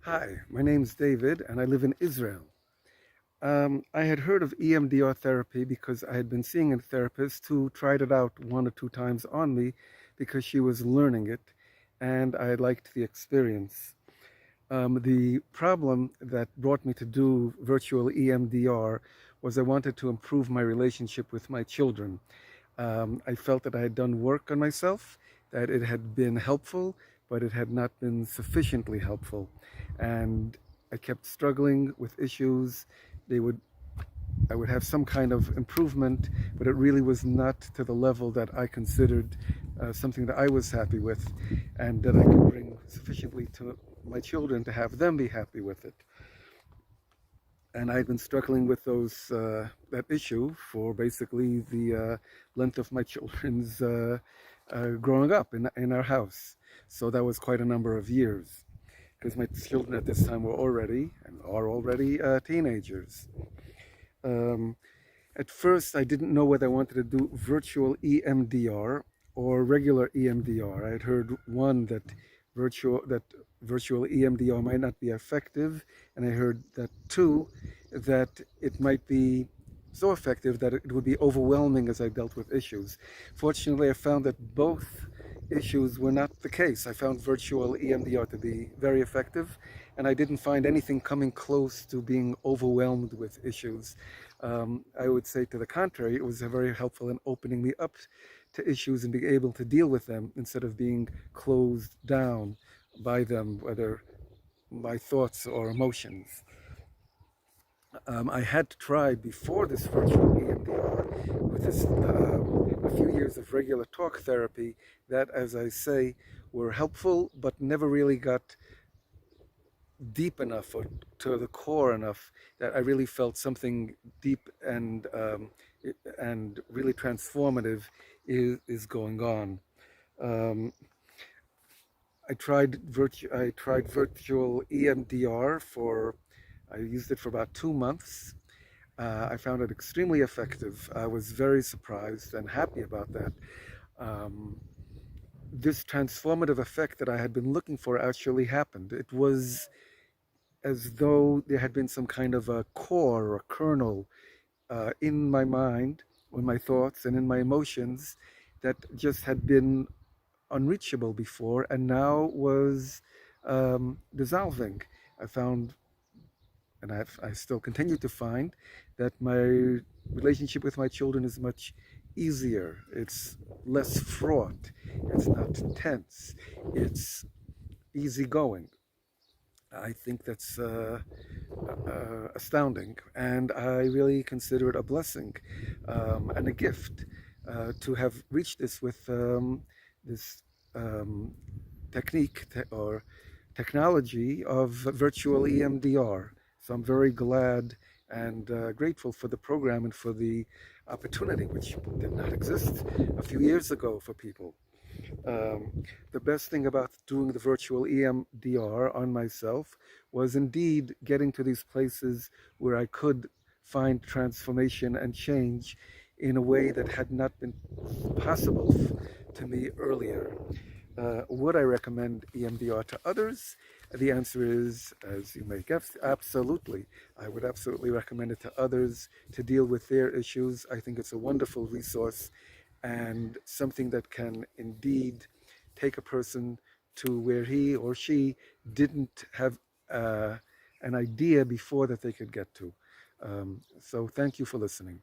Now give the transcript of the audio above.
Hi, my name's David, and I live in Israel. I had heard of EMDR therapy because I had been seeing a therapist who tried it out one or two times on me because she was learning it, and I liked the experience. The problem that brought me to do virtual EMDR was I wanted to improve my relationship with my children. I felt that I had done work on myself, that it had been helpful, but it had not been sufficiently helpful. And I kept struggling with issues. They would I would have some kind of improvement, but it really was not to the level that I considered something that I was happy with and that I could bring sufficiently to my children to have them be happy with it. And I'd been struggling with that issue for basically the length of my children's growing up in our house. So that was quite a number of years because my children at this time were already and are already teenagers. Um, at first, I didn't know whether I wanted to do virtual EMDR or regular EMDR. I had heard that virtual EMDR might not be effective, and I heard that two, that it might be so effective that it would be overwhelming as I dealt with issues. Fortunately, I found that both issues were not the case. I found virtual EMDR to be very effective, and I didn't find anything coming close to being overwhelmed with issues. I would say to the contrary, it was very helpful in opening me up to issues and being able to deal with them instead of being closed down by them, whether by thoughts or emotions. I had tried before this virtual EMDR with a few years of regular talk therapy that, as I say, were helpful but never really got deep enough or to the core enough that I really felt something deep and really transformative is going on. Um, I tried virtual EMDR for I used it for about 2 months. I found it extremely effective. I was very surprised and happy about that. Um, this transformative effect that I had been looking for actually happened. It was as though there had been some kind of a core or kernel in my mind, in my thoughts, and in my emotions that just had been unreachable before and now was dissolving. I found, and I still continue to find, that my relationship with my children is much easier. It's less fraught. It's not tense. It's easygoing. I think that's astounding, and I really consider it a blessing and a gift to have reached this with this um, or technology of virtual EMDR. So I'm very glad and grateful for the program and for the opportunity, which did not exist a few years ago for people. The best thing about doing the virtual EMDR on myself was indeed getting to these places where I could find transformation and change in a way that had not been possible to me earlier. Would I recommend EMDR to others? The answer is, as you may guess, absolutely. I would absolutely recommend it to others to deal with their issues. I think it's a wonderful resource and something that can indeed take a person to where he or she didn't have an idea before that they could get to. So thank you for listening.